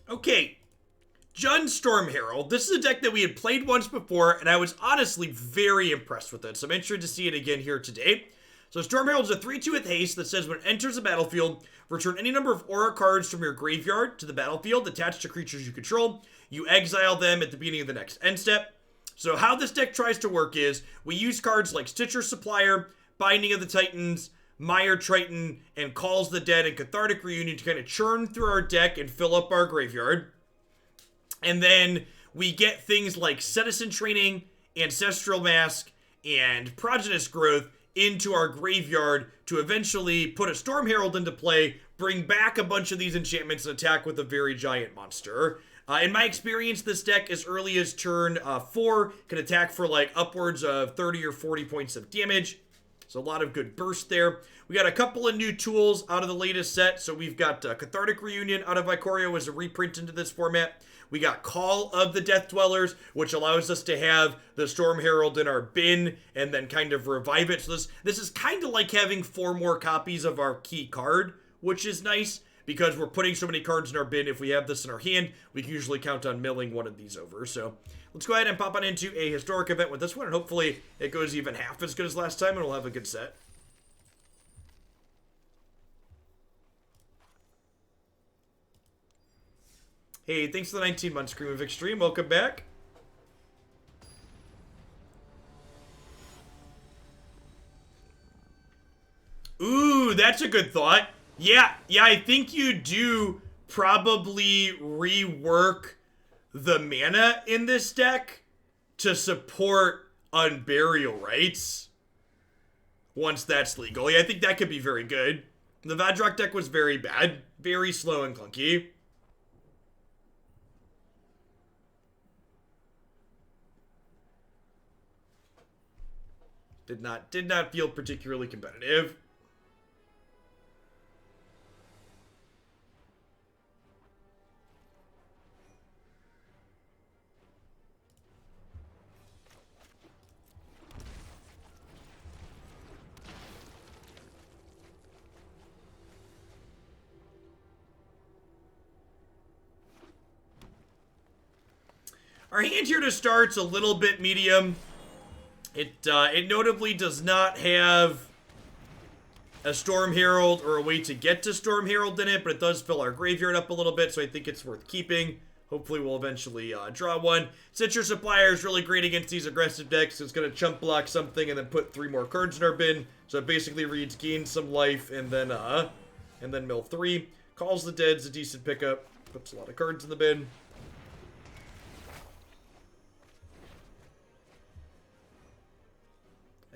Okay, Jund Storm Herald. This is a deck that we had played once before, and I was honestly very impressed with it, so I'm interested to see it again here today. So Storm Herald is a 3-2 with haste that says when it enters the battlefield, return any number of aura cards from your graveyard to the battlefield attached to creatures you control. You exile them at the beginning of the next end step. So how this deck tries to work is, we use cards like Stitcher Supplier, Binding of the Titans, Mire Triton, and Calls the Dead and Cathartic Reunion to kind of churn through our deck and fill up our graveyard. And then we get things like Setessan Training, Ancestral Mask, and Prodigious Growth into our graveyard to eventually put a Storm Herald into play, bring back a bunch of these enchantments, and attack with a very giant monster. In my experience, this deck, as early as turn 4, can attack for like upwards of 30 or 40 points of damage. So a lot of good burst there. We got a couple of new tools out of the latest set. So we've got Cathartic Reunion out of Ikoria as a reprint into this format. We got Call of the Death Dwellers, which allows us to have the Storm Herald in our bin and then kind of revive it. So this is kind of like having 4 more copies of our key card, which is nice because we're putting so many cards in our bin. If we have this in our hand, we can usually count on milling one of these over. So let's go ahead and pop on into a historic event with this one, and hopefully it goes even half as good as last time, and we'll have a good set. Hey, thanks for the 19-month Scream of Extreme. Welcome back. Ooh, that's a good thought. Yeah, I think you do probably rework the mana in this deck to support Unburial Rites once that's legal. Yeah, I think that could be very good. The Vadrock deck was very bad. Very slow and clunky. Did not feel particularly competitive. Our hand here to start's a little bit medium. It notably does not have a Storm Herald or a way to get to Storm Herald in it, but it does fill our graveyard up a little bit, so I think it's worth keeping. Hopefully we'll eventually draw one. Citrus Supplier is really great against these aggressive decks. It's going to chump block something and then put 3 more cards in our bin. So it basically reads gain some life and then mill 3. Calls the Dead's a decent pickup. Puts a lot of cards in the bin.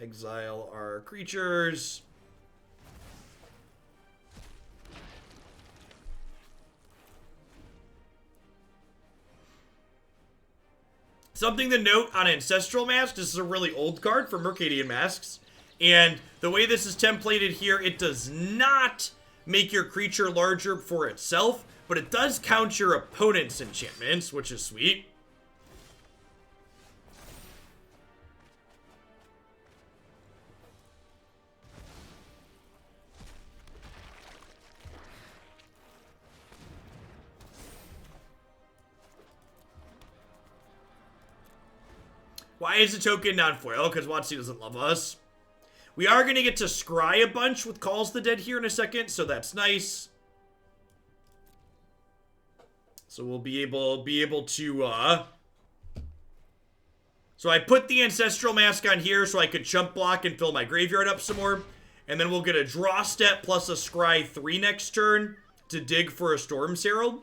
Exile our creatures. Something to note on Ancestral Mask, this is a really old card for Mercadian Masks. And the way this is templated here, it does not make your creature larger for itself, but it does count your opponent's enchantments, which is sweet. Why is the token non-foil? Because WotC doesn't love us. We are going to get to scry a bunch with Calls the Dead here in a second, so that's nice. So we'll be able to, So I put the Ancestral Mask on here so I could chump block and fill my graveyard up some more. And then we'll get a draw step plus a scry 3 next turn to dig for a Storm's Herald.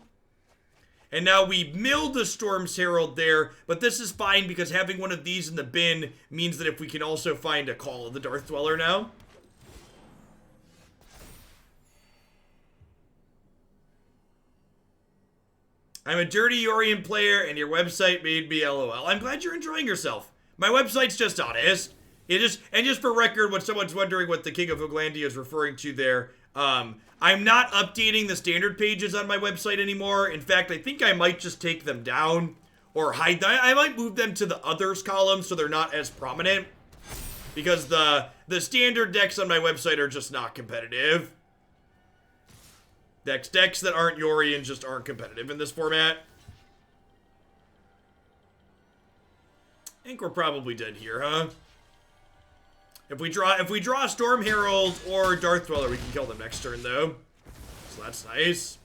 And now we milled the Storm's Herald there, but this is fine because having one of these in the bin means that if we can also find a Call of the Dark Dweller now. I'm a dirty Yorion player and your website made me LOL. I'm glad you're enjoying yourself. My website's just honest. Just for record, when someone's wondering what the King of Oglandia is referring to there, I'm not updating the standard pages on my website anymore. In fact, I think I might just take them down or hide them. I might move them to the others column so they're not as prominent because the standard decks on my website are just not competitive. Decks that aren't Yorion just aren't competitive in this format. I think we're probably dead here, huh? If we draw Storm Herald or Darth Dweller, we can kill them next turn, though. So that's nice.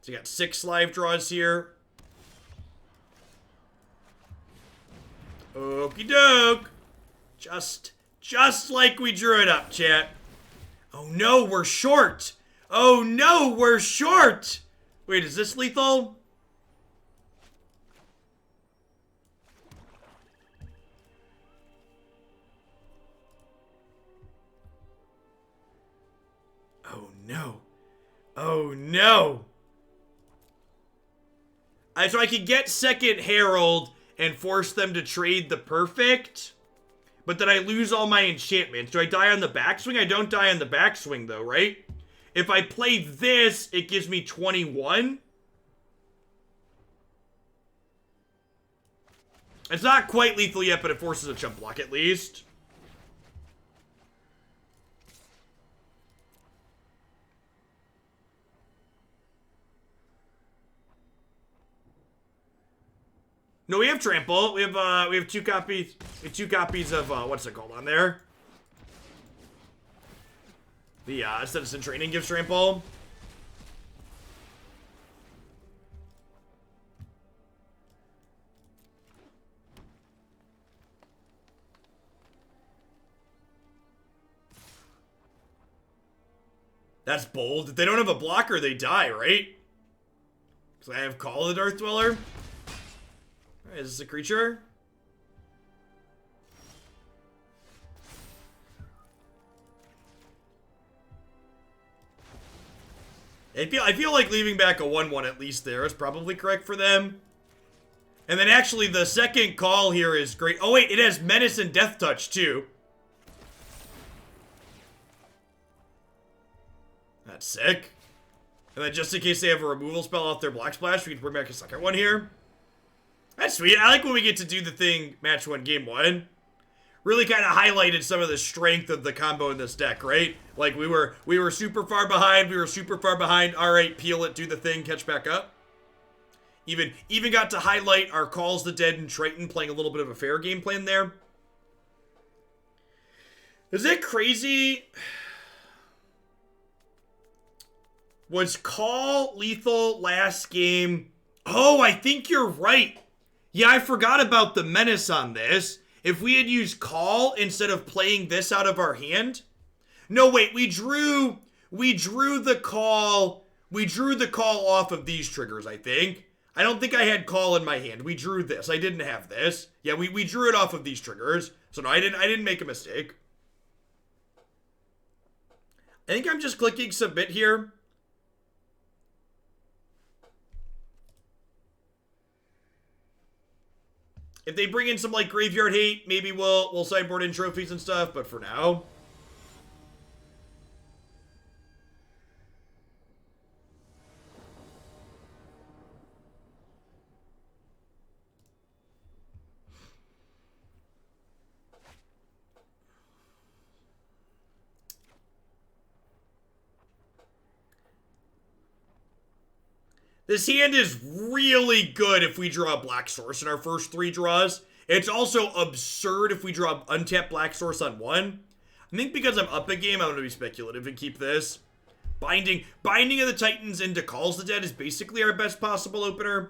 So you got 6 live draws here. Okie doke. Just like we drew it up, chat. Oh no, we're short. Oh no, we're short. Wait, is this lethal? Oh no. Oh no. So I could get second Herald and force them to trade the perfect, but then I lose all my enchantments. Do I die on the backswing? I don't die on the backswing though, right? If I play this, it gives me 21. It's not quite lethal yet, but it forces a chump block at least. No, we have trample. We have 2 copies. We have 2 copies of what's it called on there? The Setessan Training gives trample. That's bold. If they don't have a blocker, they die, right? Because I have Call of the Darth Dweller. Is this a creature? I feel like leaving back a 1/1 at least there is probably correct for them. And then actually the second call here is great. Oh wait, it has Menace and Death Touch too. That's sick. And then just in case they have a removal spell off their Black Splash, we can bring back a second one here. That's sweet. I like when we get to do the thing match 1, game 1. Really kind of highlighted some of the strength of the combo in this deck, right? Like we were super far behind. We were super far behind. All right, peel it, do the thing, catch back up. Even got to highlight our Calls the Dead and Triton playing a little bit of a fair game plan there. Is it crazy? Was Call lethal last game? Oh, I think you're right. Yeah, I forgot about the Menace on this. If we had used Call instead of playing this out of our hand. No, wait, we drew the Call. We drew the Call off of these triggers, I think. I don't think I had Call in my hand. We drew this. I didn't have this. Yeah, we drew it off of these triggers. So no, I didn't make a mistake. I think I'm just clicking submit here. If they bring in some like graveyard hate, maybe we'll sideboard in trophies and stuff, but for now. This hand is really good if we draw a Black Source in our first 3 draws. It's also absurd if we draw untapped Black Source on 1. I think because I'm up a game, I'm going to be speculative and keep this. Binding of the Titans into Calls the Dead is basically our best possible opener.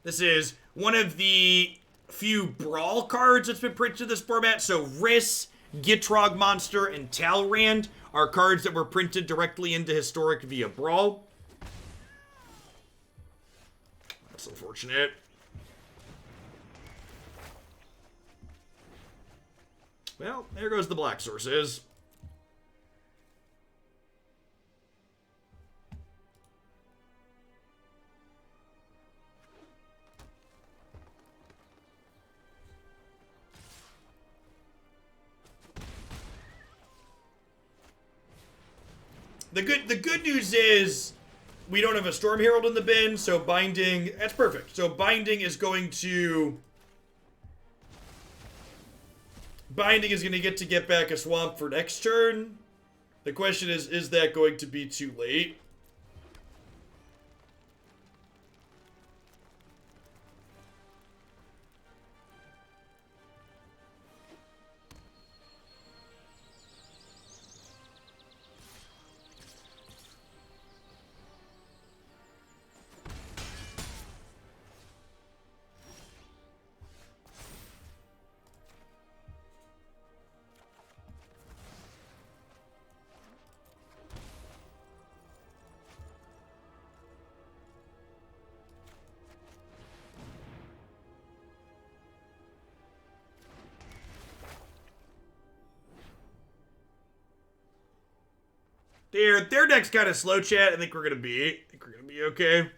This is one of the few Brawl cards that's been printed to this format. So Riss, Gitrog Monster, and Talrand are cards that were printed directly into Historic via Brawl. That's unfortunate. Well, there goes the Black Sources. The good news is we don't have a Storm Herald in the bin, so Binding, that's perfect. So Binding is going to Binding is going to get back a swamp for next turn. The question is that going to be too late? Their deck's kind of slow, chat. I think we're gonna be okay.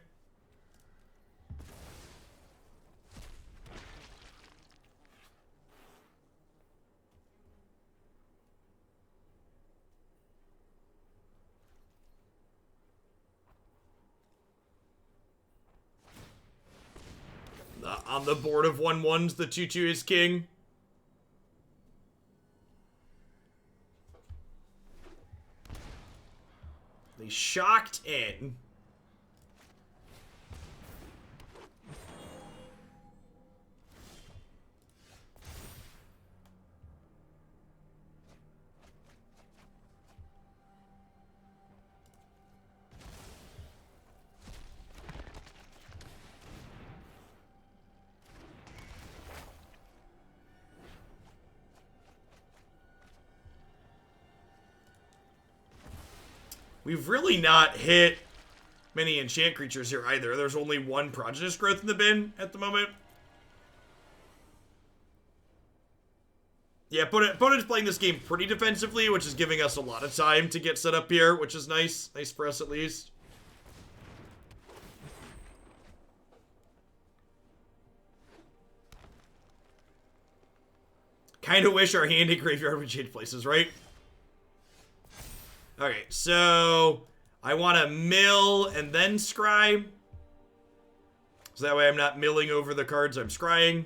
On the board of 1/1s, the 2/2 is king. They shocked in. We've really not hit many enchant creatures here either. There's only one Prodigious Growth in the bin at the moment. Yeah, opponent's playing this game pretty defensively, which is giving us a lot of time to get set up here, which is nice. Nice for us at least. Kind of wish our hand and graveyard would change places, right? Okay, so I want to mill and then scry. So that way I'm not milling over the cards I'm scrying.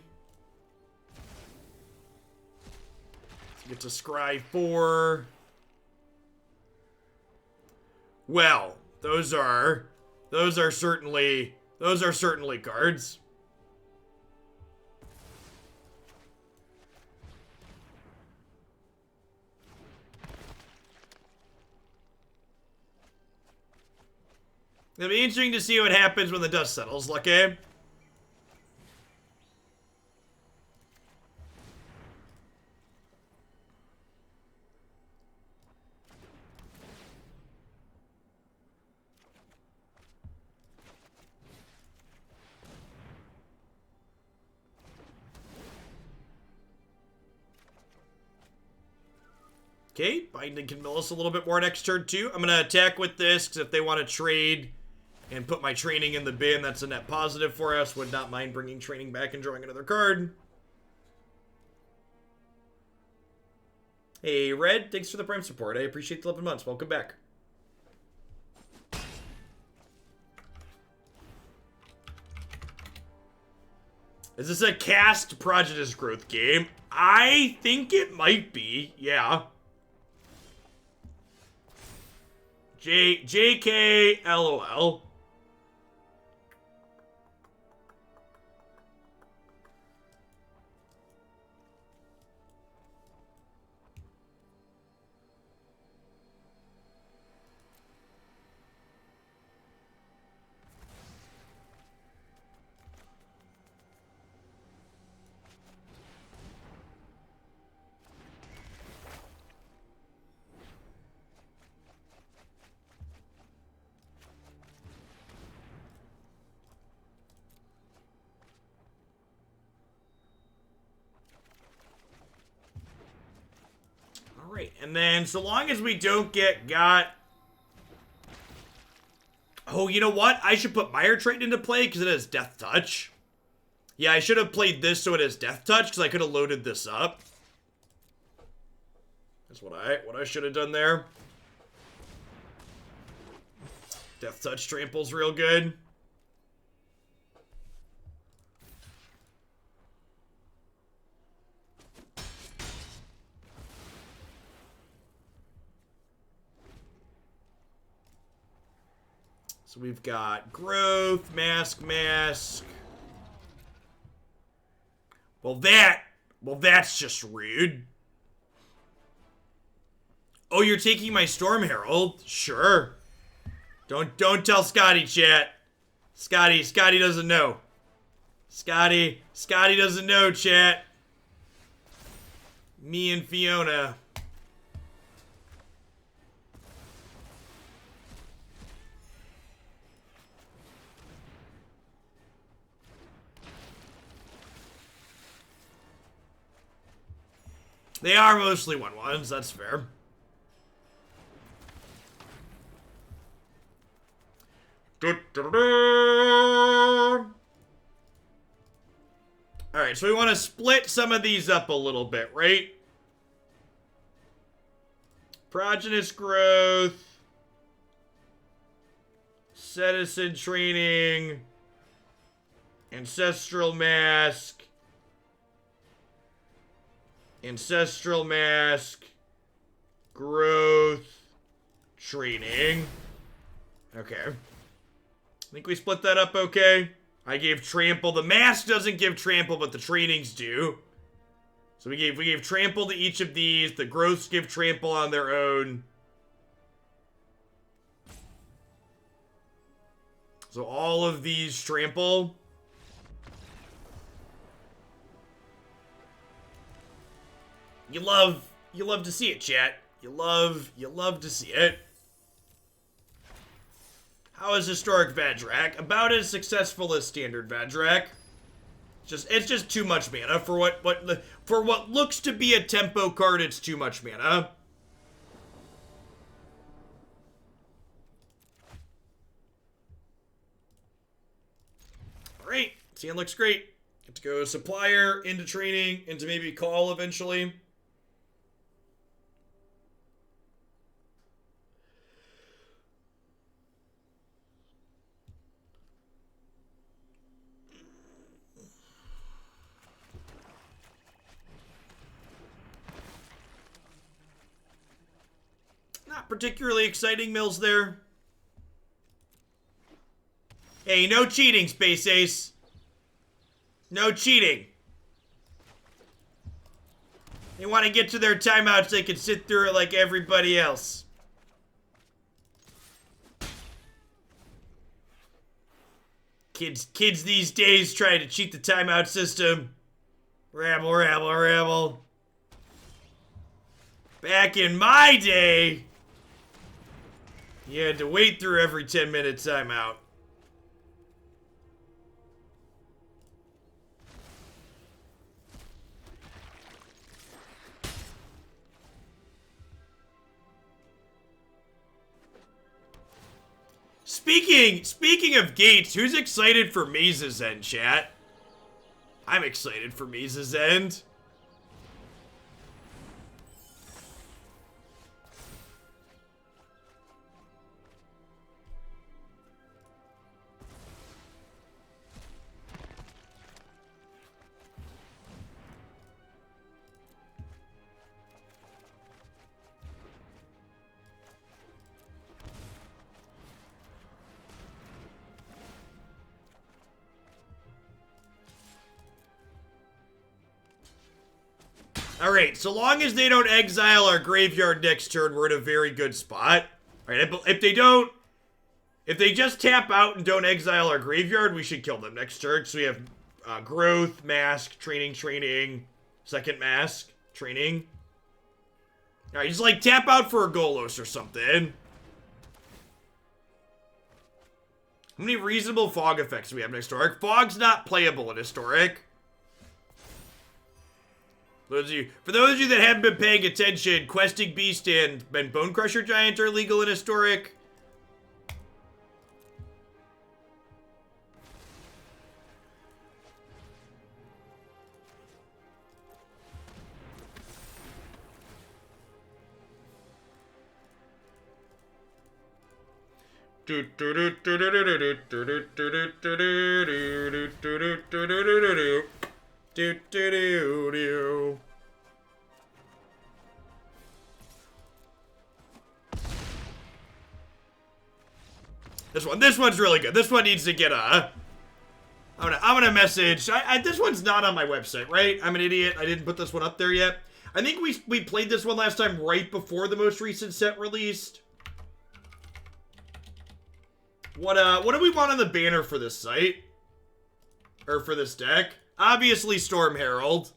So get to scry 4. Well, those are certainly cards. It'll be interesting to see what happens when the dust settles, Lucky. Okay, Binding can mill us a little bit more next turn too. I'm gonna attack with this, because if they want to trade and put my training in the bin, that's a net positive for us. Would not mind bringing training back and drawing another card. Hey, Red, thanks for the Prime support. I appreciate the 11 months. Welcome back. Is this a cast Prodigious Growth game? I think it might be, yeah. JK, LOL. Alright, and then so long as we don't got... Oh, you know what? I should put Mire Triton into play because it has Death Touch. Yeah, I should have played this so it has Death Touch because I could have loaded this up. That's what I should have done there. Death Touch trample's real good. So we've got growth, mask. Well, that's just rude. Oh, you're taking my Storm Herald? Sure. Don't tell Scotty, chat. Scotty doesn't know. Scotty doesn't know, chat. Me and Fiona. They are mostly 1/1s, that's fair. Alright, so we want to split some of these up a little bit, right? Prodigious Growth. Setessan Training. Ancestral Mask. Ancestral Mask. Growth. Training. Okay. I think we split that up okay. I gave Trample. The Mask doesn't give Trample, but the Trainings do. So we gave Trample to each of these. The Growths give Trample on their own. So all of these Trample. You love to see it, chat. You love to see it. How is Historic Vadrak? About as successful as Standard Vadrak. It's just too much mana for what looks to be a tempo card. It's too much mana. All right, CN looks great. Get to go Supplier into training into maybe Call eventually. Not particularly exciting mills there. Hey, no cheating, Space Ace. No cheating. They want to get to their timeouts, they can sit through it like everybody else. Kids these days try to cheat the timeout system. Rabble. Back in my day, you had to wait through every 10-minute timeout. Speaking of gates, who's excited for Mesa's End, chat? I'm excited for Mesa's End. Alright, so long as they don't exile our graveyard next turn, we're in a very good spot. Alright, if they just tap out and don't exile our graveyard, we should kill them next turn. So we have growth, mask, training, second mask, training. Alright, just like tap out for a Golos or something. How many reasonable fog effects do we have in Historic? Fog's not playable in Historic. For those of you that haven't been paying attention, Questing Beast and Bone Crusher Giant are legal in Historic. This one's really good. This one needs to get a... I'm gonna message. This one's not on my website, right? I'm an idiot. I didn't put this one up there yet. I think we played this one last time right before the most recent set released. What do we want on the banner for this site? Or for this deck? Obviously Storm Herald.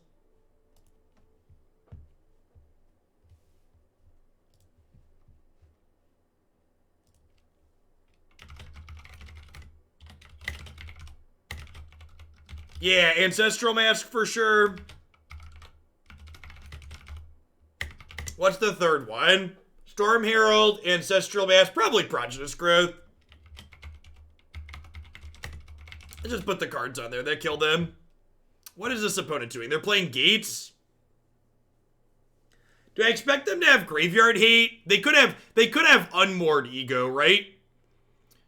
Yeah, Ancestral Mask for sure. What's the third one? Storm Herald, Ancestral Mask, probably Prodigious Growth. I just put the cards on there. That killed them. What is this opponent doing? They're playing Gates? Do I expect them to have Graveyard Hate? They could have Unmoored Ego, right?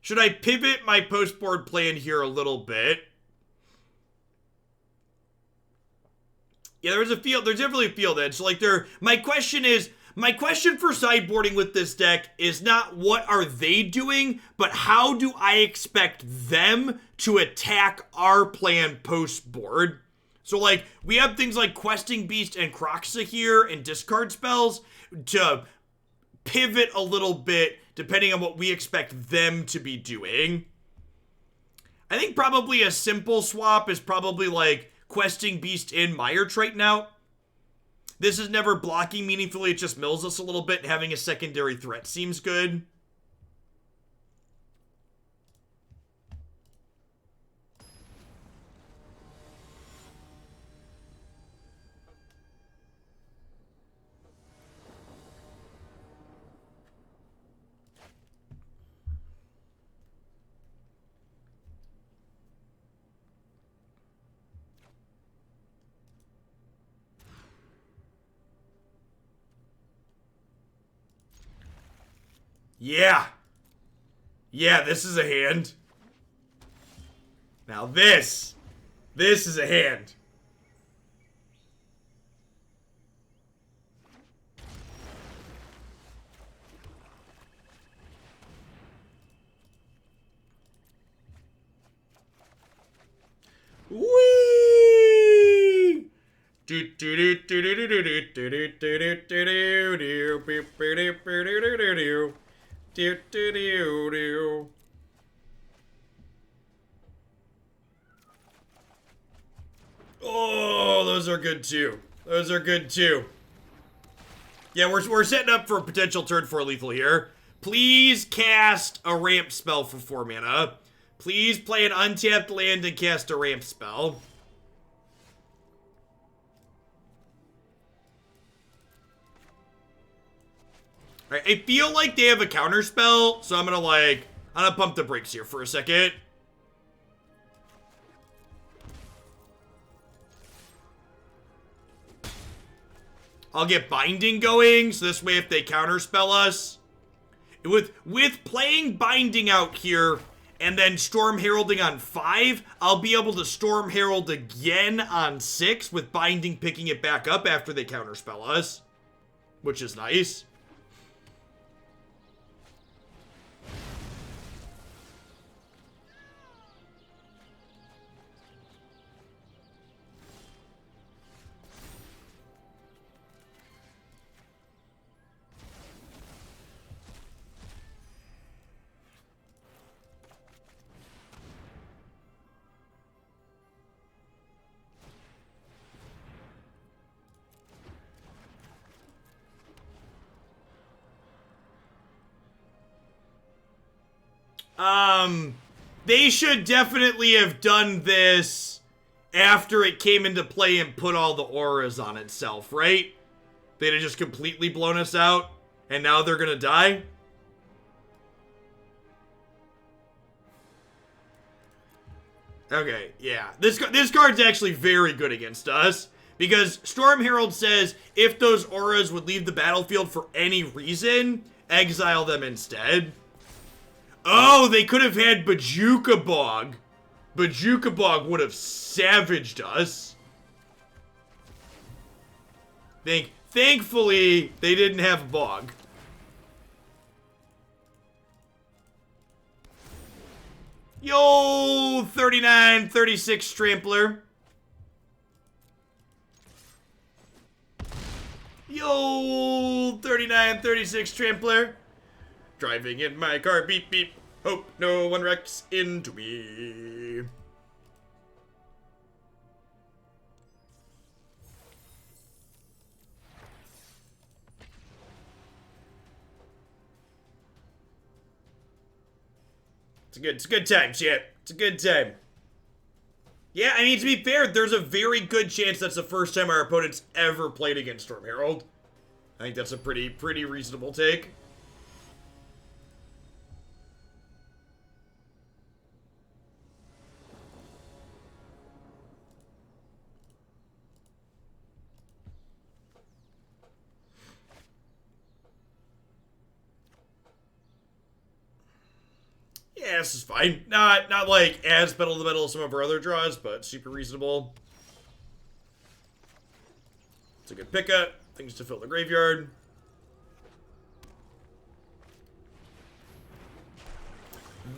Should I pivot my post-board plan here a little bit? Yeah, there's definitely a field edge. So, like, my question for sideboarding with this deck is not what are they doing, but how do I expect them to attack our plan post-board? So, like, we have things like Questing Beast and Kroxa here and discard spells to pivot a little bit depending on what we expect them to be doing. I think probably a simple swap is probably, like, Questing Beast in Mire Triton out. This is never blocking meaningfully, it just mills us a little bit, and having a secondary threat seems good. Yeah. Yeah, this is a hand. Now this is a hand. Whee! Do do do do do do do do do do do do do do. Do, do, do, do. Oh, those are good too. Those are good too. Yeah, we're setting up for a potential turn 4 lethal here. Please cast a ramp spell for 4 mana. Please play an untapped land and cast a ramp spell. Alright, I feel like they have a counter spell, so I'm gonna pump the brakes here for a second. I'll get Binding going, so this way if they counter spell us. With playing Binding out here, and then Storm Heralding on 5, I'll be able to Storm Herald again on 6, with Binding picking it back up after they counter spell us. Which is nice. They should definitely have done this after it came into play and put all the auras on itself, right? They'd have just completely blown us out, and now they're gonna die? Okay, yeah. This card's actually very good against us, because Storm Herald says if those auras would leave the battlefield for any reason, exile them instead. Oh, they could have had Bojuka Bog. Bojuka Bog would have savaged us. Thankfully, they didn't have Bog. Yo, 39, 36 Trampler. Yo, 39, 36 Trampler. Driving in my car, beep, beep. Hope no one wrecks into me. It's a good time, chat. It's a good time. Yeah, I mean, to be fair, there's a very good chance that's the first time our opponents ever played against Storm Herald. I think that's a pretty reasonable take. Yeah, this is fine. Not like as pedal to the metal as some of our other draws, but super reasonable. It's a good pickup. Things to fill the graveyard.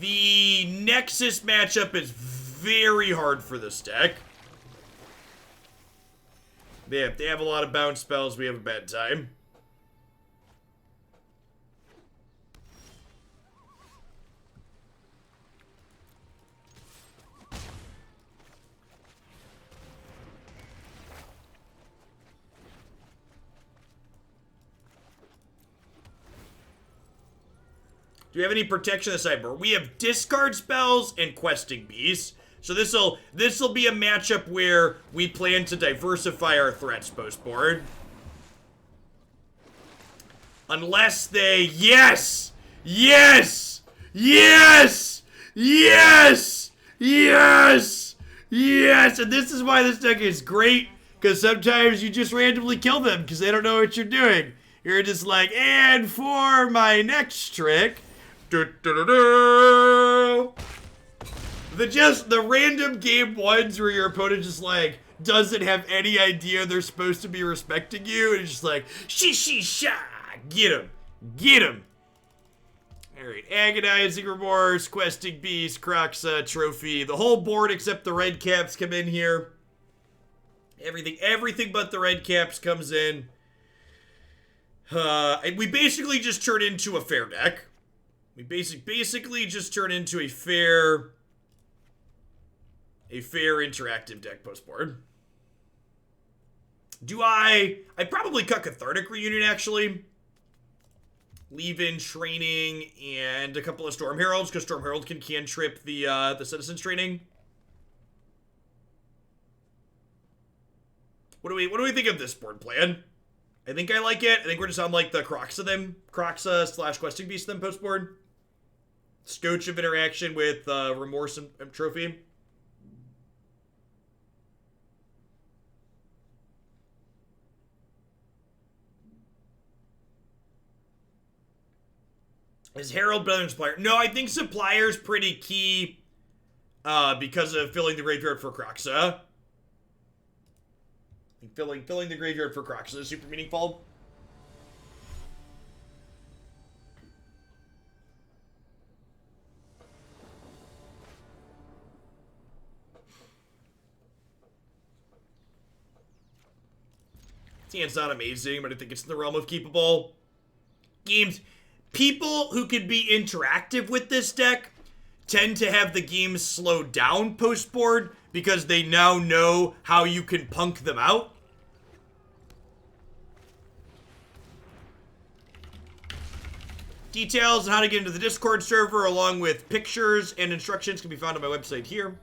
The Nexus matchup is very hard for this deck. They have a lot of bounce spells. We have a bad time. Do we have any protection on the sideboard? We have discard spells and questing beasts. So this'll be a matchup where we plan to diversify our threats post board. Unless they yes! Yes! Yes! Yes! Yes! Yes! And this is why this deck is great, because sometimes you just randomly kill them because they don't know what you're doing. You're just like, and for my next trick. The random game ones where your opponent just like doesn't have any idea they're supposed to be respecting you, and it's just like sha, get him. All right, Agonizing Remorse, Questing Beast, Kroxa, Trophy, the whole board except the red caps come in here. Everything but the red caps comes in. And we basically just turn into a fair deck. We basically just turn into a fair interactive deck post board. I probably cut Cathartic Reunion, actually. Leave in Training and a couple of Storm Heralds, because Storm Herald can cantrip the Setessan Training. What do we think of this board plan? I think I like it. I think we're just on like the Kroxa / Questing Beast then post board. Scotch of interaction with Remorse and Trophy. Is Herald better than Supplier? No, I think Supplier's pretty key because of filling the graveyard for Kroxa. Filling the graveyard for Kroxa is super meaningful. It's not amazing, but I think it's in the realm of keepable. Games, people who can be interactive with this deck tend to have the game slow down post board because they now know how you can punk them out. Details on how to get into the Discord server, along with pictures and instructions, can be found on my website here.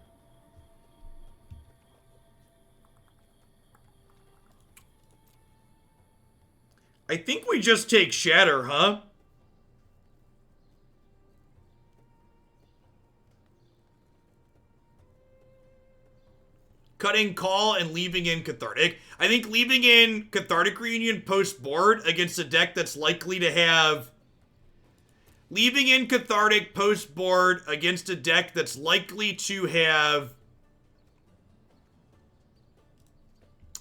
I think we just take Shatter, huh? Cutting Call and leaving in Cathartic. I think leaving in Cathartic Reunion post-board against a deck that's likely to have... Leaving in Cathartic post-board against a deck that's likely to have...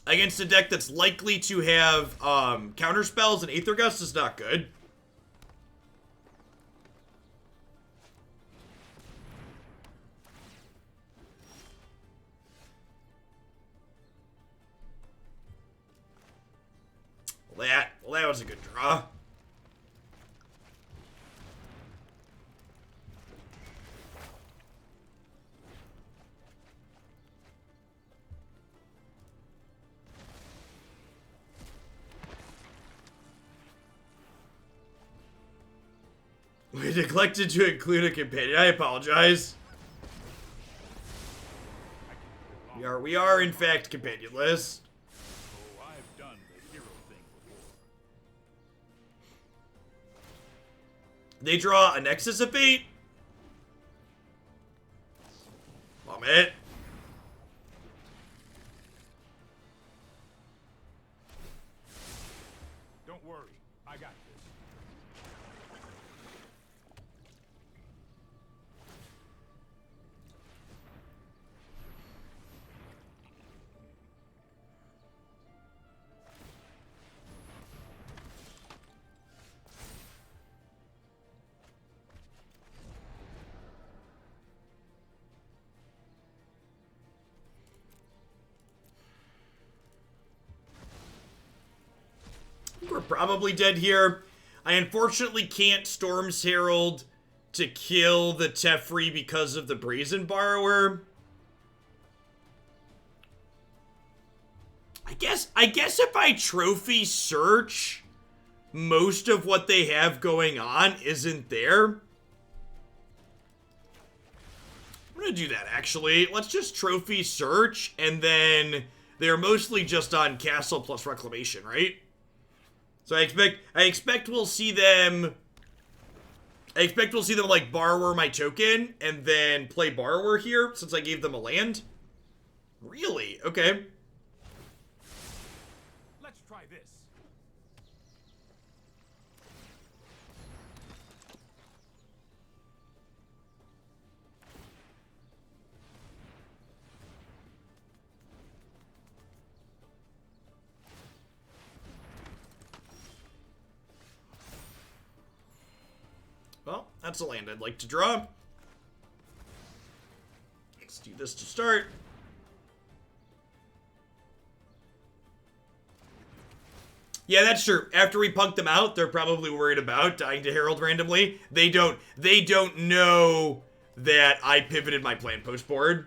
Against a deck that's likely to have counter spells and Aether Gust is not good. Well, that was a good draw. We neglected to include a companion. I apologize. We are in fact companionless. Oh, I've done the hero thing before. They draw a Nexus of Fate. Vomit. Don't worry, I got this. We're probably dead here. I unfortunately can't Storm's Herald to kill the Teferi because of the Brazen Borrower. I guess if I trophy search, most of what they have going on isn't there. I'm gonna do that, actually. Let's just trophy search, and then they're mostly just on Castle plus Reclamation, right? So I expect we'll see them. I expect we'll see them like Borrower my token and then play Borrower here since I gave them a land. Really? Okay. Let's try this. Well, that's a land I'd like to draw. Let's do this to start. Yeah, that's true. After we punk them out, they're probably worried about dying to Herald randomly. They don't know that I pivoted my plan post board.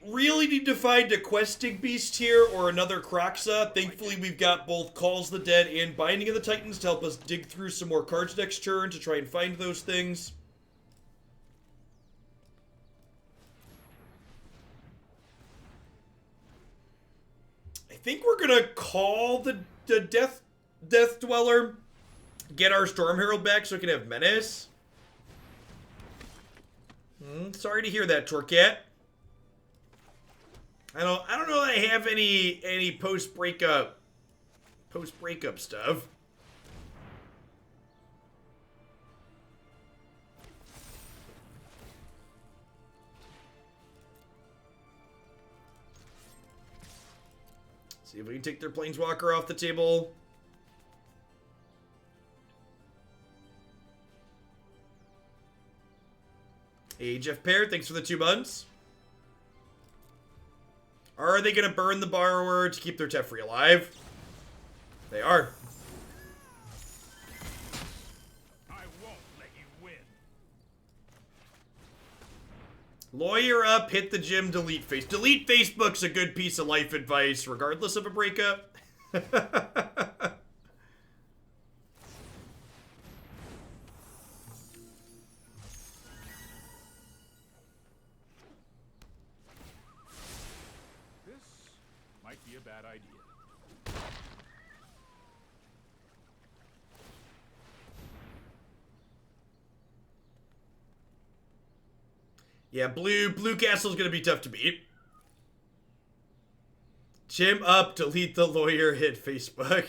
Really need to find a questing beast here or another Kroxa. Thankfully, we've got both Calls the Dead and Binding of the Titans to help us dig through some more cards next turn to try and find those things. I think we're gonna call the Death Dweller, get our Storm Herald back so we can have Menace. Sorry to hear that, Torcat. I don't know that I have any post breakup stuff. See if we can take their Planeswalker off the table. Hey, Jeff Pear, thanks for the 2 months. Are they going to burn the Borrower to keep their Teferi alive? They are. I won't let you win. Lawyer up, hit the gym, delete face. Delete Facebook's a good piece of life advice, regardless of a breakup. Be a bad idea. Yeah, blue castle's gonna be tough to beat. Jim up, delete the lawyer, hit Facebook.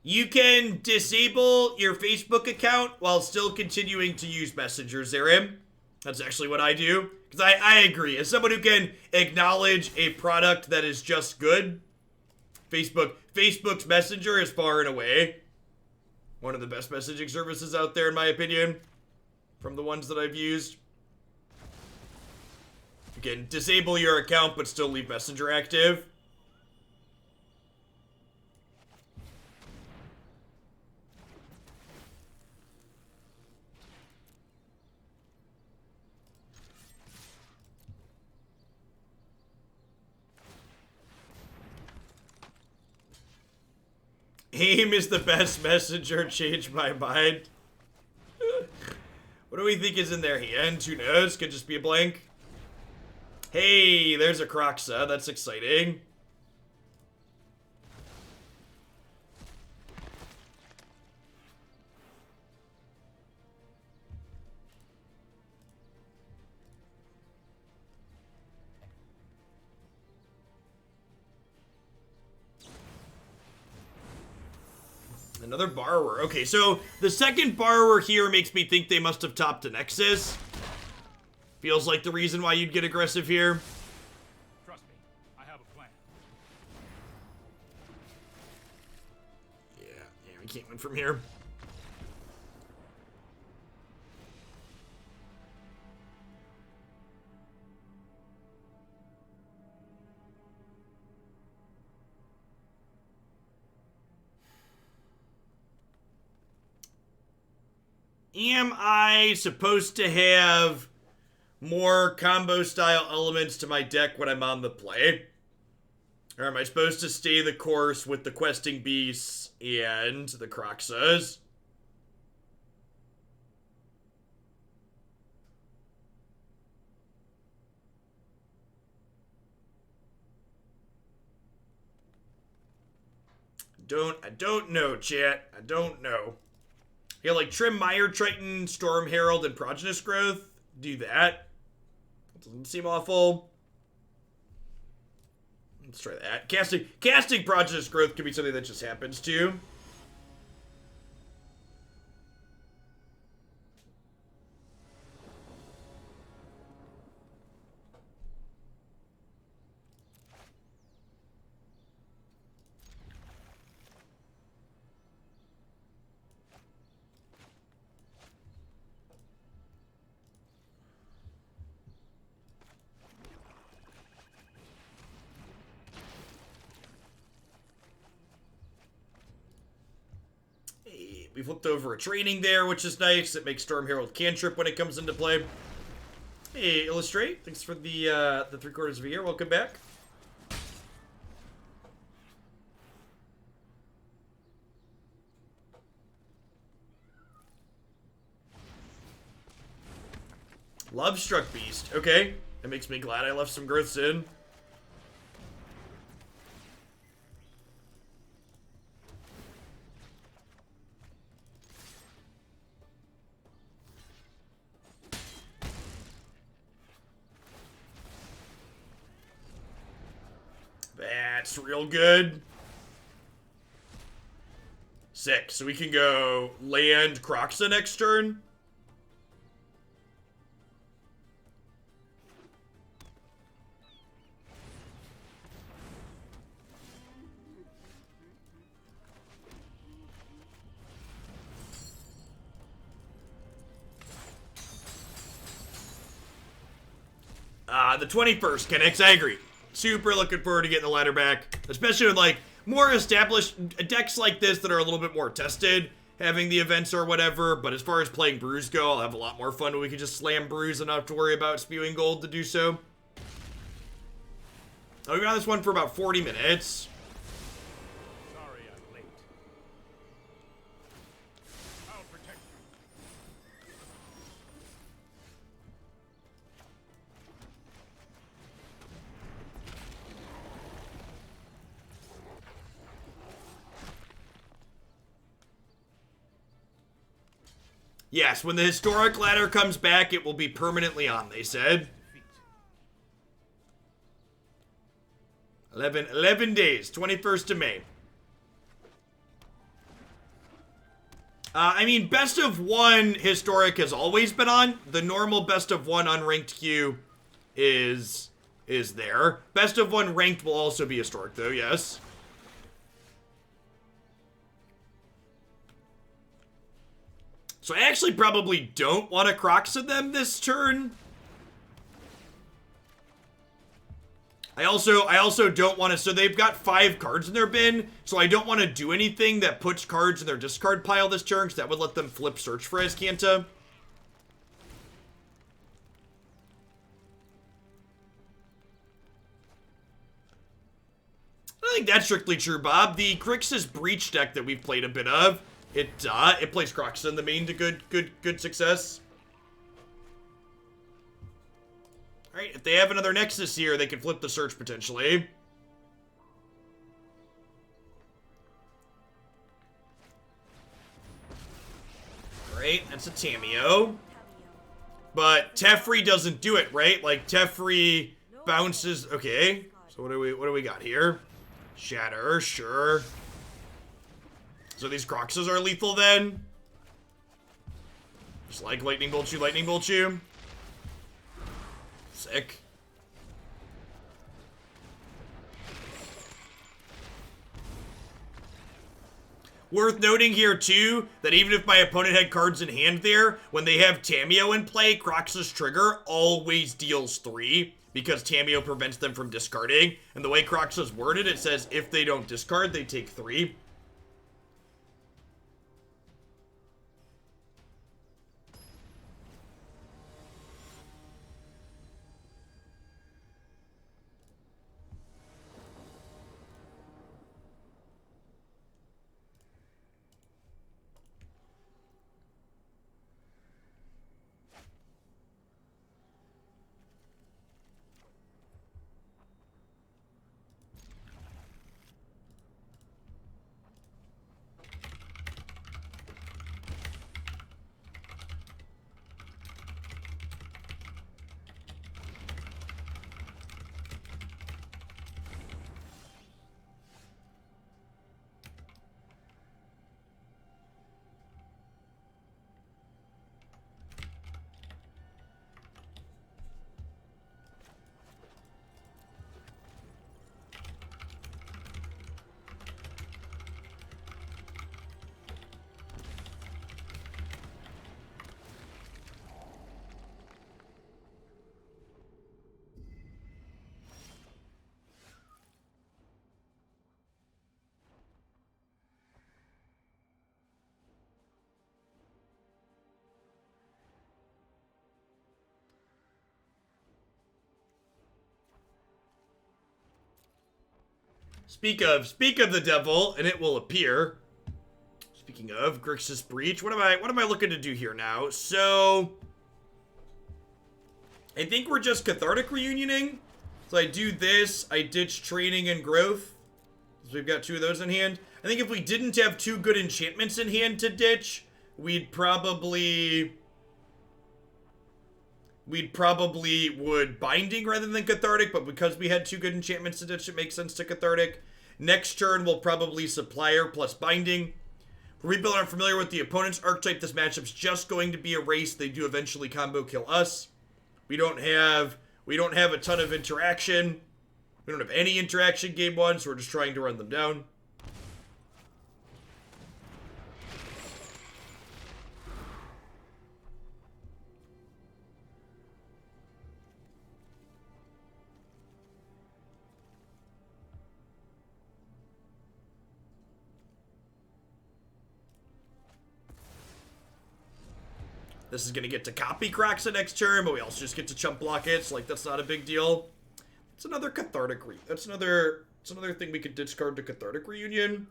You can disable your Facebook account while still continuing to use Messenger, Zerim. That's actually what I do. Because I agree. As someone who can acknowledge a product that is just good, Facebook's Messenger is far and away one of the best messaging services out there, in my opinion, from the ones that I've used. You can disable your account but still leave Messenger active. AIM is the best messenger, changed my mind. What do we think is in their hand? Who knows? Could just be a blank. Hey, there's a Kroxa. That's exciting. Another borrower. Okay, so the second borrower here makes me think they must have topped a Nexus. Feels like the reason why you'd get aggressive here. Trust me, I have a plan. Yeah, we can't win from here. Am I supposed to have more combo style elements to my deck when I'm on the play? Or am I supposed to stay the course with the questing beasts and the Kroxas? I don't know, chat. I don't know. Yeah, like trim Mire Triton, Storm Herald, and Prodigious Growth. Do that. Doesn't seem awful. Let's try that. Casting Prodigious Growth could be something that just happens too. We flipped over a training there, which is nice. It makes Storm Herald cantrip when it comes into play. Hey, Illustrate. Thanks for the 3/4 of a year. Welcome back. Love Struck Beast. Okay. That makes me glad I left some growths in. That's real good. Sick. So we can go land Kroxa next turn. The 21st connects. I agree. Super looking forward to getting the ladder back, especially with like more established decks like this that are a little bit more tested, having the events or whatever. But as far as playing brews go, I'll have a lot more fun when we can just slam brews and not have to worry about spewing gold to do so. We've been on this one for about 40 minutes. Sorry I'm late. I'll protect you. Yes, when the historic ladder comes back, it will be permanently on, they said. 11 days, 21st of May. I mean, best of one historic has always been on. The normal best of one unranked queue is there. Best of one ranked will also be historic, though, yes. So I actually probably don't want to Kroxa them this turn. I also don't want to, so they've got 5 cards in their bin, so I don't want to do anything that puts cards in their discard pile this turn, because that would let them flip search for Azcanta. I think that's strictly true, Bob. The Grixis Breach deck that we've played a bit of, it plays Kroxa in the main to good success. Alright, if they have another Nexus here, they can flip the search potentially. Alright, that's a Tamiyo. But Teferi doesn't do it, right? Like, Teferi bounces... Okay, so what do we got here? Shatter, sure. So these Kroxas are lethal then? Just like Lightning Bolt you, Lightning Bolt you. Sick. Worth noting here, too, that even if my opponent had cards in hand there, when they have Tamiyo in play, Kroxa's trigger always deals 3, because Tamiyo prevents them from discarding. And the way Kroxa's worded, it says if they don't discard, they take 3. Speak of the devil, and it will appear. Speaking of Grixis Breach, what am I looking to do here now? So I think we're just Cathartic Reunioning. So I do this, I ditch Training and Growth. So we've got 2 of those in hand. I think if we didn't have 2 good enchantments in hand to ditch, we'd probably would Binding rather than Cathartic, but because we had 2 good enchantments to ditch, it makes sense to Cathartic. Next turn, we'll probably Supplier plus Binding. For people that aren't familiar with the opponent's archetype, this matchup's just going to be a race. They do eventually combo kill us. We don't have a ton of interaction. We don't have any interaction game 1, so we're just trying to run them down. This is going to get to copy Kroxa next turn, but we also just get to chump block it, so like that's not a big deal. It's another Cathartic It's another thing we could discard to Cathartic Reunion.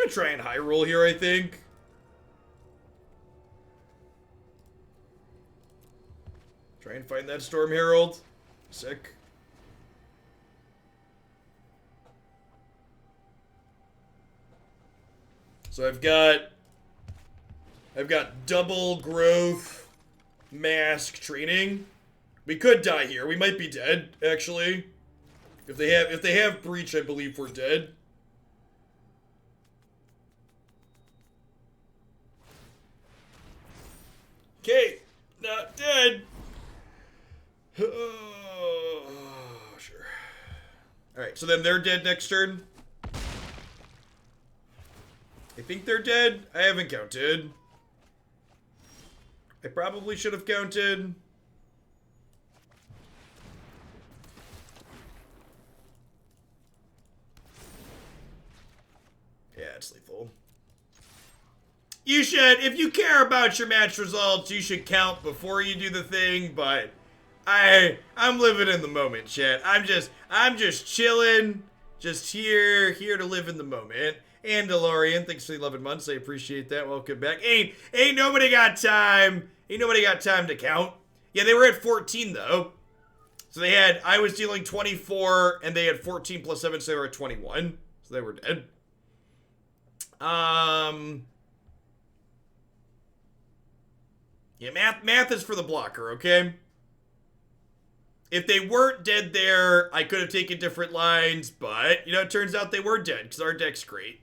gonna try and high roll here, I think. Try and find that Storm Herald. Sick. So I've got double growth, mask, training. We could die here. We might be dead, actually. If they have breach, I believe we're dead. Okay, not dead. Oh, sure. Alright, so then they're dead next turn. I think they're dead. I haven't counted. I probably should have counted. Yeah, it's lethal. You should, if you care about your match results, you should count before you do the thing, but I'm living in the moment, chat. I'm just chilling, just here to live in the moment. And DeLorean, thanks for the 11 months. I appreciate that. Welcome back. Ain't nobody got time. Ain't nobody got time to count. Yeah, they were at 14 though. So I was dealing 24 and they had 14 plus 7, so they were at 21. So they were dead. Yeah, math is for the blocker, okay? If they weren't dead there, I could have taken different lines, but, you know, it turns out they were dead, because our deck's great.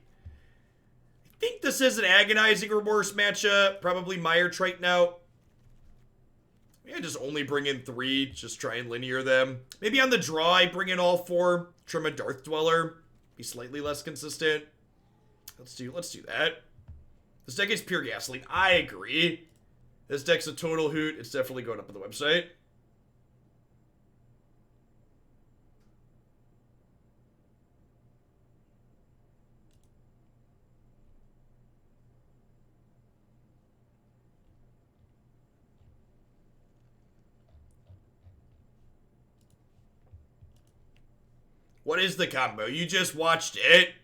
I think this is an Agonizing Remorse matchup. Probably Mire Triton out. Maybe I just only bring in 3, just try and linear them. Maybe on the draw, I bring in all 4. Trim a Darth Dweller. Be slightly less consistent. Let's do that. This deck is pure gasoline. I agree. This deck's a total hoot. It's definitely going up on the website. What is the combo? You just watched it.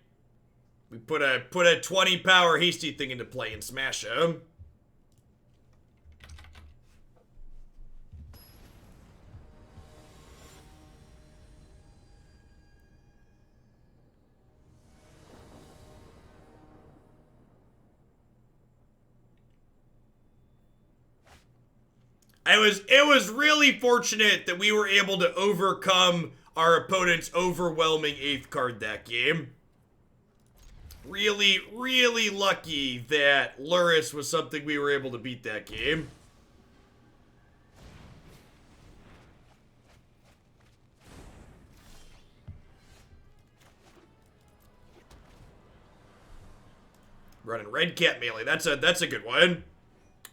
We put a 20 power hasty thing into play and smash him. It was really fortunate that we were able to overcome our opponent's overwhelming 8th card that game. Really, really lucky that Luris was something we were able to beat that game. Running Redcap Melee. That's a good one.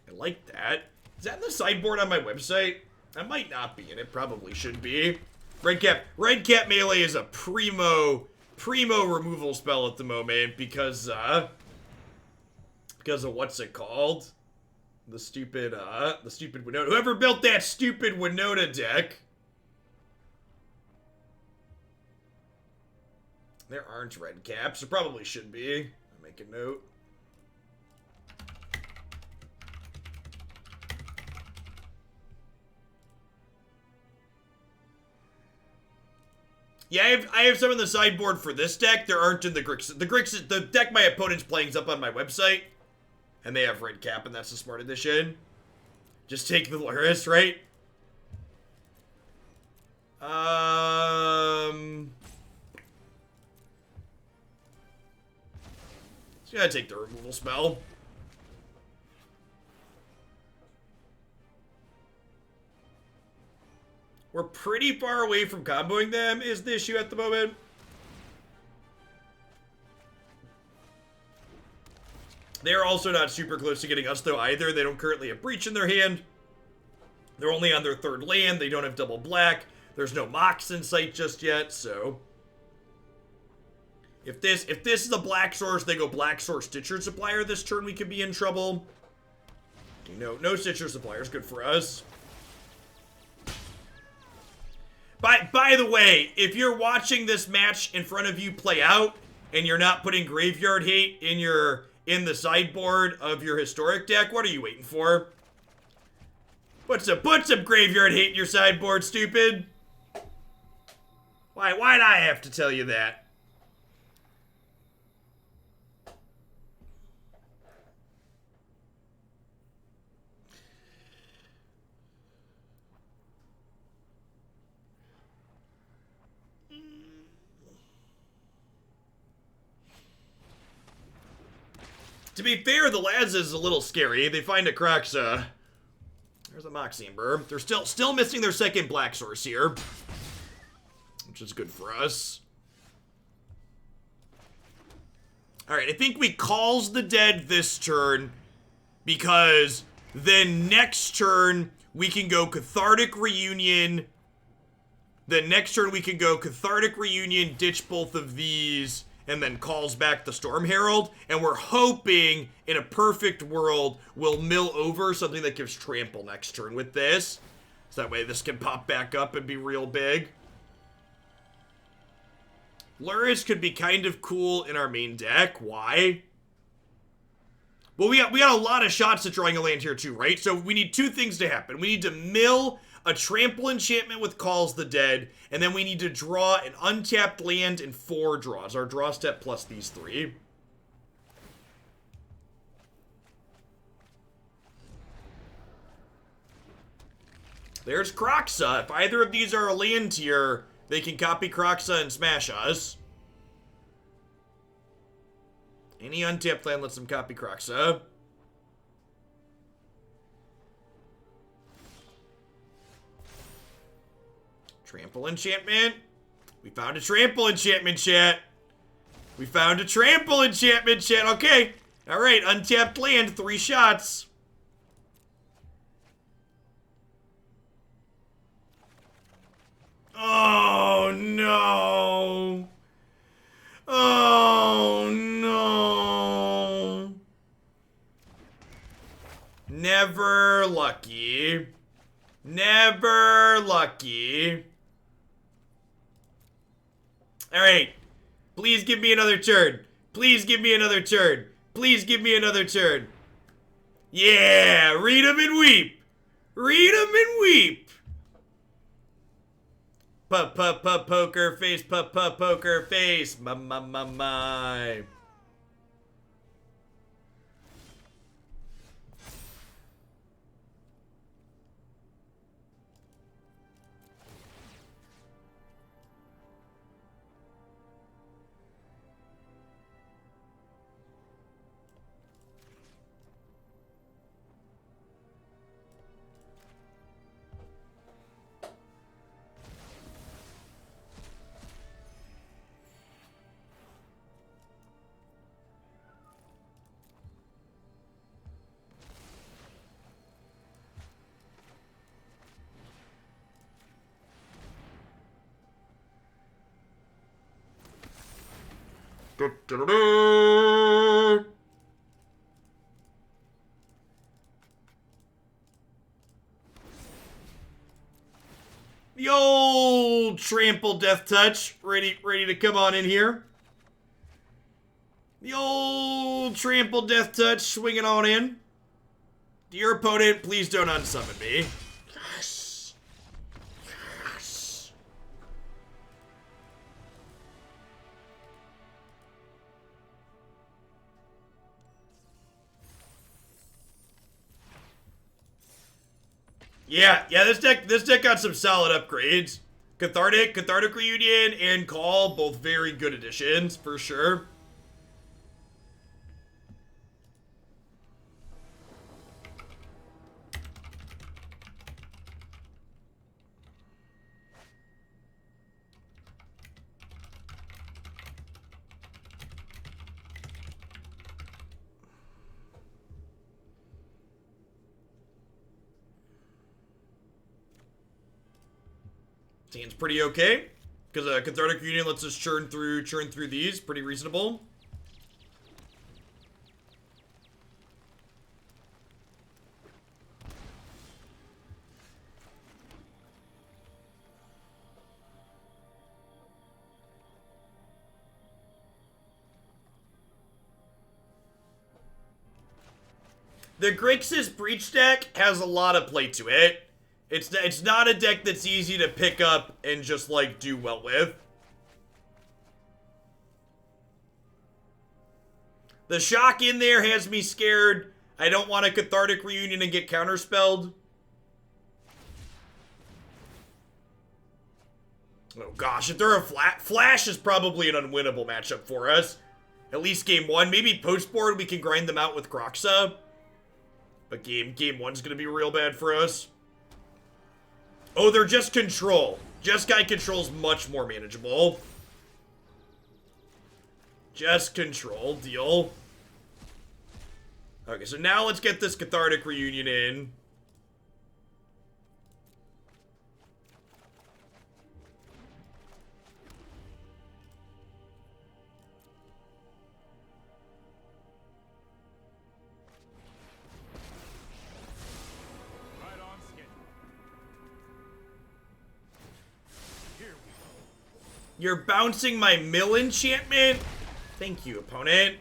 I like that. Is that in the sideboard on my website? I might not be, and it probably should be. Redcap Melee is a primo removal spell at the moment because of what's it called? The stupid Winota. Whoever built that stupid Winota deck. There aren't red caps. There probably should be. I'll make a note. Yeah, I have some in the sideboard for this deck. There aren't in the Grixis. The deck my opponent's playing is up on my website. And they have red cap, and that's the smart edition. Just take the Luris, right? Just gotta take the removal spell. We're pretty far away from comboing them, is the issue at the moment. They're also not super close to getting us, though, either. They don't currently have Breach in their hand. They're only on their 3rd land. They don't have double black. There's no Mox in sight just yet, so... If this is a black source, they go black source Stitcher Supplier this turn, we could be in trouble. You know, no Stitcher Supplier is good for us. By the way, if you're watching this match in front of you play out, and you're not putting Graveyard Hate in the sideboard of your historic deck, what are you waiting for? Put some Graveyard Hate in your sideboard, stupid. Why'd I have to tell you that? To be fair, the lads is a little scary. They find a Kroxa. There's a Moxie Ember. They're still missing their second black source here, which is good for us. Alright, I think we calls the dead this turn, because then next turn we can go Cathartic Reunion. Then next turn we can go Cathartic Reunion, ditch both of these, and then calls back the Storm Herald. And we're hoping, in a perfect world, we'll mill over something that gives trample next turn with this. So that way this can pop back up and be real big. Luris could be kind of cool in our main deck. Why? Well, we got a lot of shots at drawing a land here too, right? So we need two things to happen. We need to mill a trample enchantment with Calls the Dead, and then we need to draw an untapped land in 4 draws. Our draw step plus these 3. There's Kroxa. If either of these are a land tier, they can copy Kroxa and smash us. Any untapped land lets them copy Kroxa. Trample enchantment. We found a trample enchantment, chat. We found a trample enchantment, chat. Okay. Alright, untapped land, 3 shots. Oh, no. Oh, no. Never lucky. Never lucky. Alright. Please give me another turn. Please give me another turn. Please give me another turn. Yeah, read 'em and weep. Read 'em and weep. Poker face, poker face. My. The old trample death touch, ready to come on in here. The old trample death touch, swinging on in. Dear opponent, please don't unsummon me. Yes. Yes. Yeah, this deck got some solid upgrades. Cathartic Reunion, and Call, both very good additions, for sure. Seems pretty okay, because Cathartic Reunion lets us churn through these, pretty reasonable. The Grixis Breach deck has a lot of play to it. It's not a deck that's easy to pick up and just, like, do well with. The shock in there has me scared. I don't want a Cathartic Reunion and get counterspelled. Oh gosh, if they're a Flash is probably an unwinnable matchup for us. At least game 1. Maybe post-board we can grind them out with Kroxa. But game 1's gonna be real bad for us. Oh, they're just control. Jeskai control's much more manageable. Just control, deal. Okay, so now let's get this Cathartic Reunion in. Right on schedule. Here we go. You're bouncing my mill enchantment? Thank you, opponent.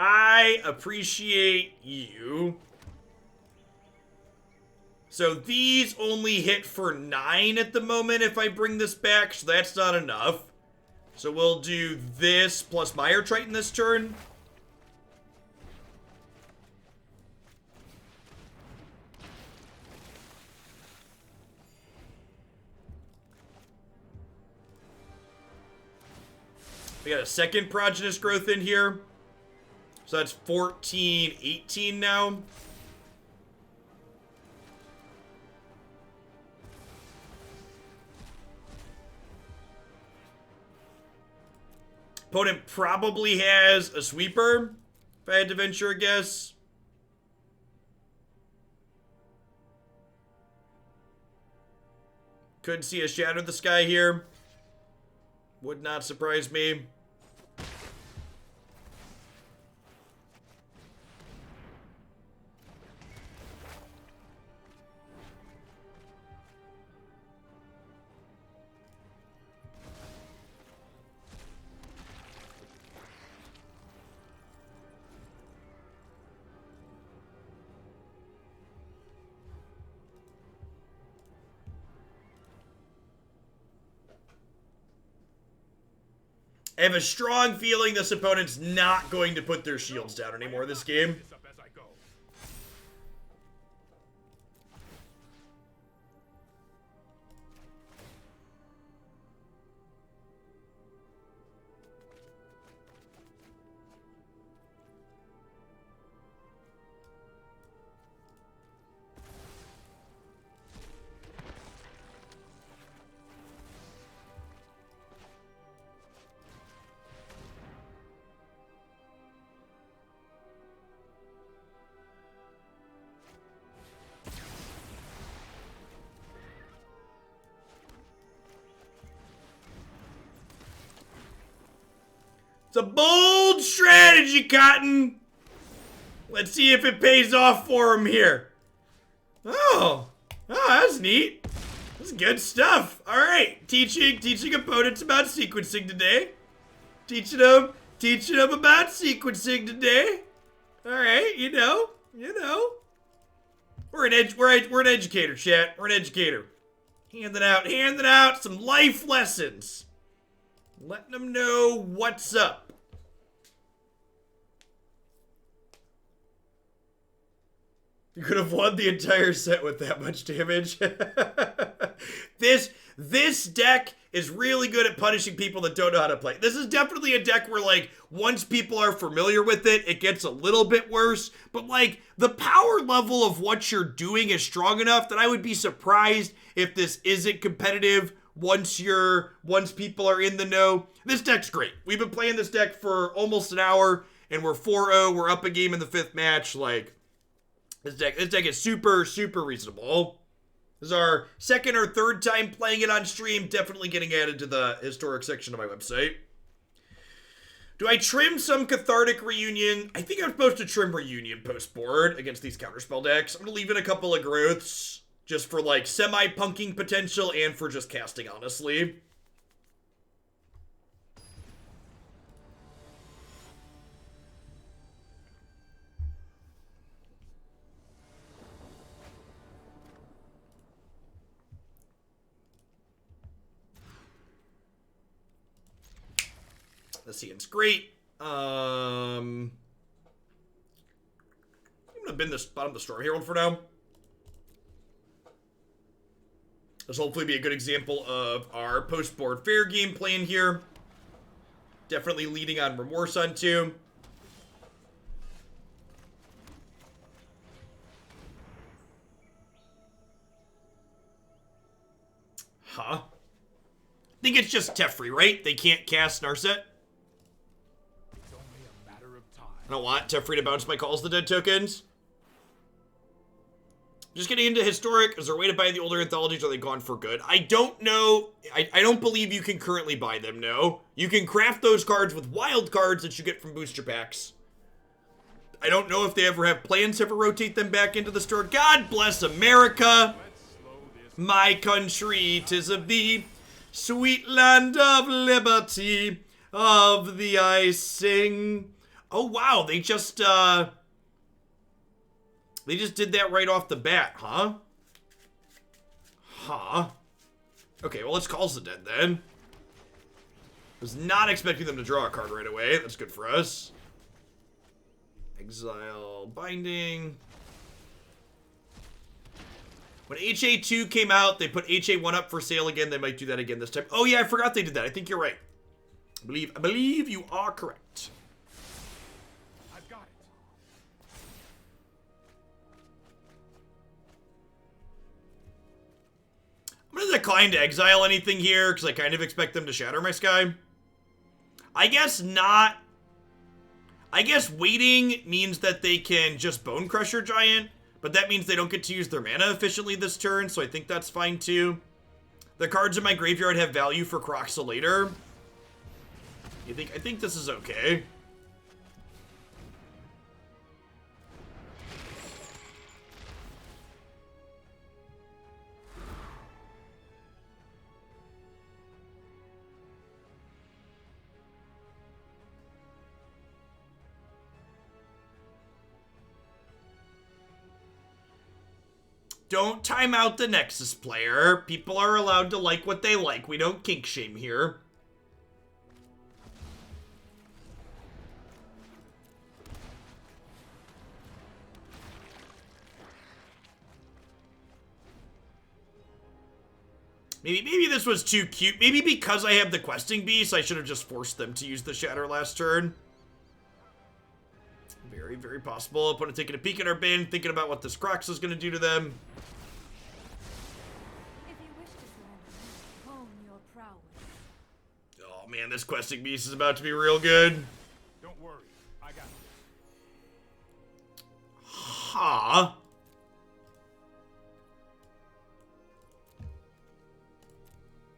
I appreciate you. So these only hit for 9 at the moment if I bring this back, so that's not enough. So we'll do this plus Mire Triton this turn. We got a second Prodigious Growth in here. So that's 14, 18 now. Opponent probably has a sweeper, if I had to venture a guess. Could see a Shadow the Sky here. Would not surprise me. I have a strong feeling this opponent's not going to put their shields down anymore this game. This up as I go. It's a bold strategy, Cotton. Let's see if it pays off for him here. Oh, that's neat. That's good stuff. All right, teaching opponents about sequencing today. Teaching them about sequencing today. All right, you know. We're an educator, chat. We're an educator. Handing out some life lessons. Letting them know what's up. You could have won the entire set with that much damage. This deck is really good at punishing people that don't know how to play. This is definitely a deck where, like, once people are familiar with it, it gets a little bit worse. But, like, the power level of what you're doing is strong enough that I would be surprised if this isn't competitive once people are in the know. This deck's great. We've been playing this deck for almost an hour, and we're 4-0. We're up a game in the 5th match. Like, this deck is super, super reasonable. This is our second or third time playing it on stream. Definitely getting added to the historic section of my website. Do I trim some Cathartic Reunion? I think I'm supposed to trim Reunion post-board against these counterspell decks. I'm going to leave in a couple of growths just for, like, semi-punking potential and for just casting, honestly. This hand's great. I'm gonna bin this bottom of the Storm Herald for now. This will hopefully be a good example of our post-board fair game plan here. Definitely leading on Remorse on 2. Huh? I think it's just Teferi, right? They can't cast Narset. It's only a matter of time. I don't want Teferi to bounce my Calls the Dead tokens. Just getting into Historic. Is there a way to buy the older anthologies? Or are they gone for good? I don't know. I don't believe you can currently buy them, no. You can craft those cards with wild cards that you get from booster packs. I don't know if they ever have plans to ever rotate them back into the store. God bless America. My country, 'tis of thee. Sweet land of liberty. Of thee I sing. Oh, wow. They just did that right off the bat, huh? Huh. Okay, well, let's Calls the Dead then. Was not expecting them to draw a card right away. That's good for us. Exile Binding. When HA2 came out, they put HA1 up for sale again. They might do that again this time. Oh, yeah, I forgot they did that. I think you're right. I believe you are correct. I've got it. I'm going to decline to exile anything here because I kind of expect them to shatter my sky. I guess not. I guess waiting means that they can just Bone Crusher Giant, but that means they don't get to use their mana efficiently this turn, so I think that's fine too. The cards in my graveyard have value for Kroxa later. I think this is okay. Don't time out the Nexus player. People are allowed to like what they like. We don't kink shame here. Maybe this was too cute. Maybe because I have the Questing Beast, I should have just forced them to use the Shatter last turn. Very, very possible. Opponent taking a peek at our bin, thinking about what this Kroxa is going to do to them. If you wish to surrender, hone your prowess. Oh man, this Questing Beast is about to be real good. Don't worry, I got it. Huh?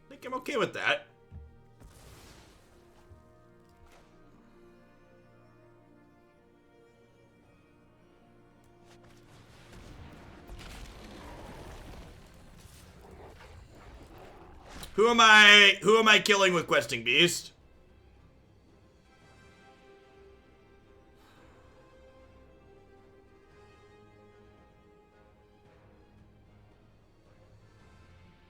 I think I'm okay with that. Who am I killing with Questing Beast?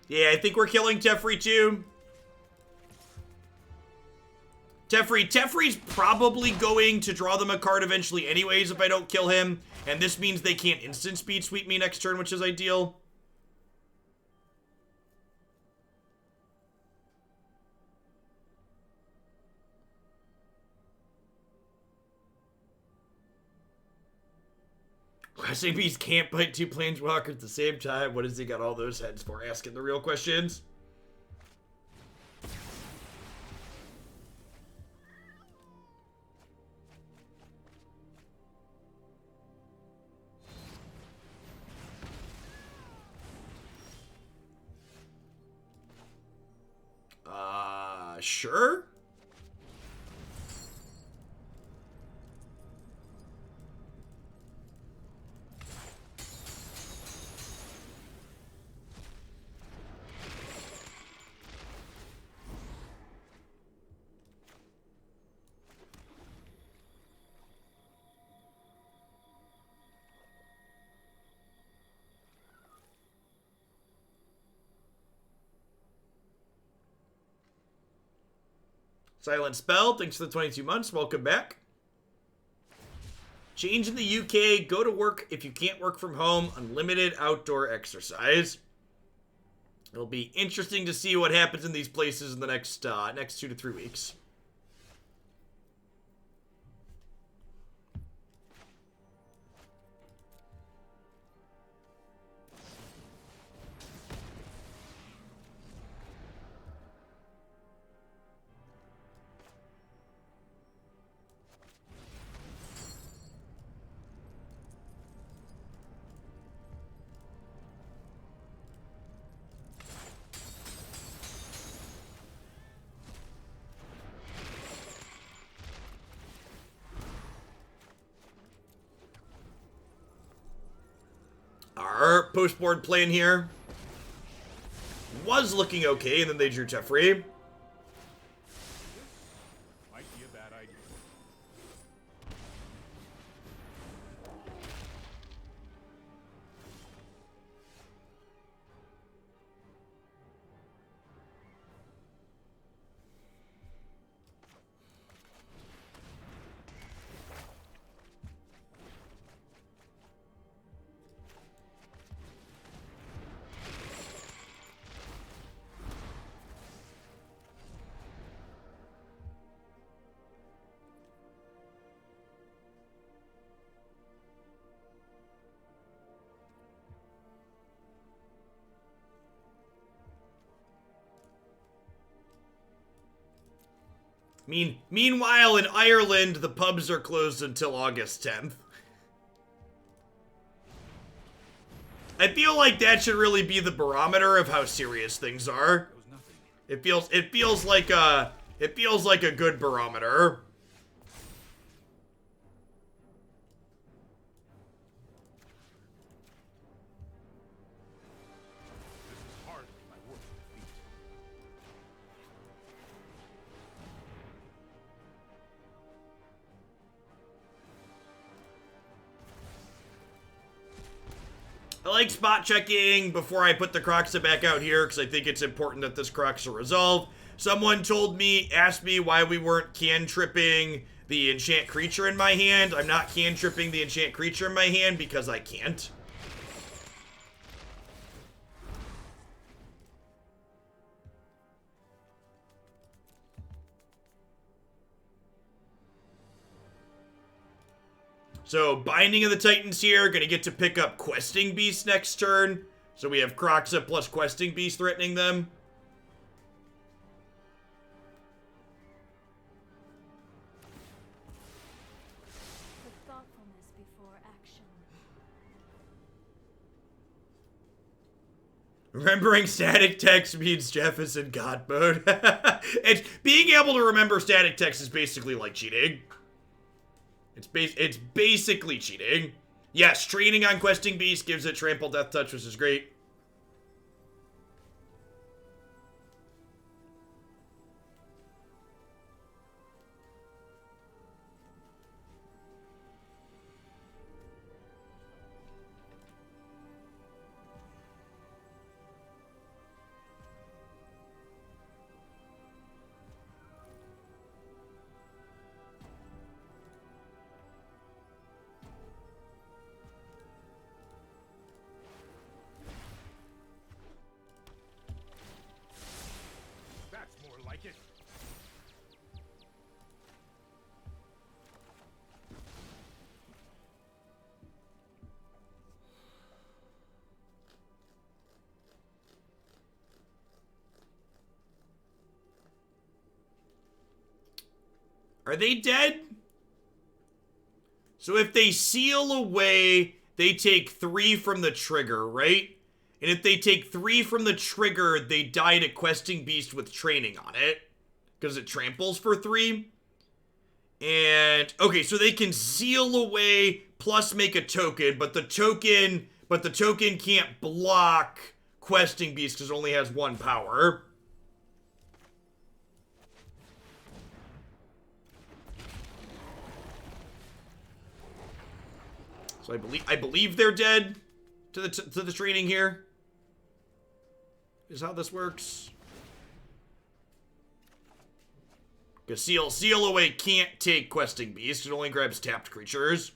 Yeah, I think we're killing Teferi too. Teferi's probably going to draw them a card eventually anyways if I don't kill him. And this means they can't instant speed sweep me next turn, which is ideal. Questing Beast can't bite two Planeswalkers at the same time. What has he got all those heads for? Asking the real questions. Sure. Silent Spell, thanks for the 22 months. Welcome back. Change in the UK. Go to work if you can't work from home. Unlimited outdoor exercise. It'll be interesting to see what happens in these places in the next 2 to 3 weeks. Our post-board plan here was looking okay, and then they drew Jeffrey. Might be a bad idea. Meanwhile, in Ireland, the pubs are closed until August 10th. I feel like that should really be the barometer of how serious things are. It feels like a good barometer. This is hardly my work feat. I like spot checking before I put the Kroxa back out here because I think it's important that this Kroxa resolve. Someone asked me why we weren't cantripping the enchant creature in my hand. I'm not cantripping the enchant creature in my hand because I can't. So, Binding of the Titans here, gonna get to pick up Questing Beast next turn. So we have Kroxa plus Questing Beast threatening them. Put thoughtfulness before action. Remembering static text means Jeff is in God mode. Being able to remember static text is basically like cheating. It's basically cheating. Yes, training on Questing Beast gives it Trample Death Touch, which is great. That's more like it. Are they dead? So if they seal away, they take 3 from the trigger, right? And if they take 3 from the trigger, they die to Questing Beast with training on it. Because it tramples for 3. And, okay, so they can seal away plus make a token, but the token can't block Questing Beast because it only has 1 power. So I believe they're dead to the training here. Is how this works. Because Seal Away can't take Questing Beast. It only grabs tapped creatures.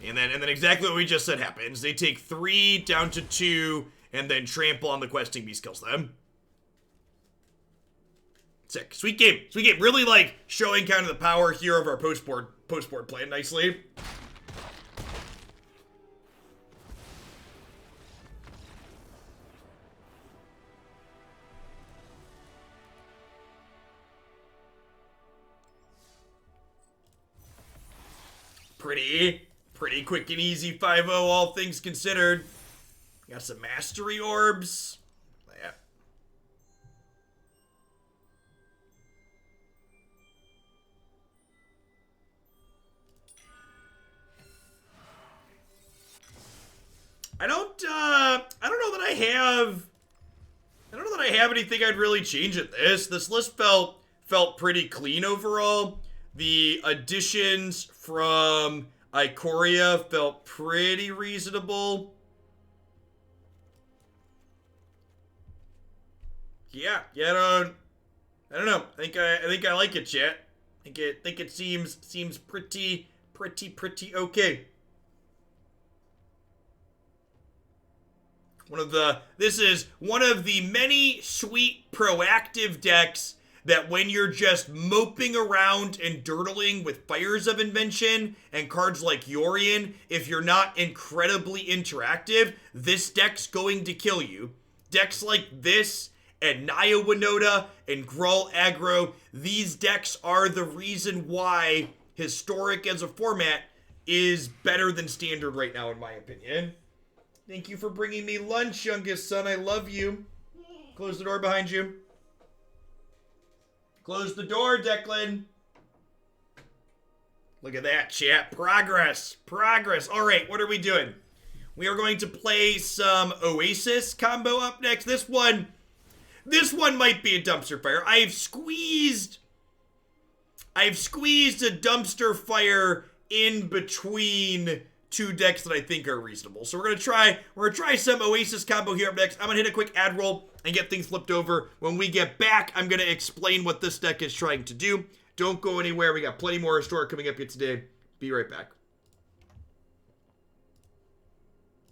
And then exactly what we just said happens. They take 3 down to 2, and then trample on the Questing Beast kills them. Sick. Sweet game. Sweet game. Really, like, showing kind of the power here of our post-board play nicely. Pretty quick and easy 5-0, all things considered. Got some Mastery Orbs. Yeah. I don't know that I have anything I'd really change at this. This list felt pretty clean overall. The additions from Ikoria felt pretty reasonable. Yeah, I don't know. I think I like it, chat. I think it seems pretty okay. This is one of the many sweet proactive decks that when you're just moping around and dirtling with Fires of Invention and cards like Yorion, if you're not incredibly interactive, this deck's going to kill you. Decks like this and Naya Winota and Gruul Aggro, these decks are the reason why Historic as a format is better than Standard right now, in my opinion. Thank you for bringing me lunch, youngest son. I love you. Close the door behind you. Close the door, Declan. Look at that, chat. Progress. All right, what are we doing? We are going to play some Oasis combo up next. This one might be a dumpster fire. I've squeezed a dumpster fire in between 2 decks that I think are reasonable. So we're gonna try some Oasis combo here up next. I'm gonna hit a quick ad roll and get things flipped over. When we get back, I'm gonna explain what this deck is trying to do. Don't go anywhere. We got plenty more Historic coming up here today. Be right back.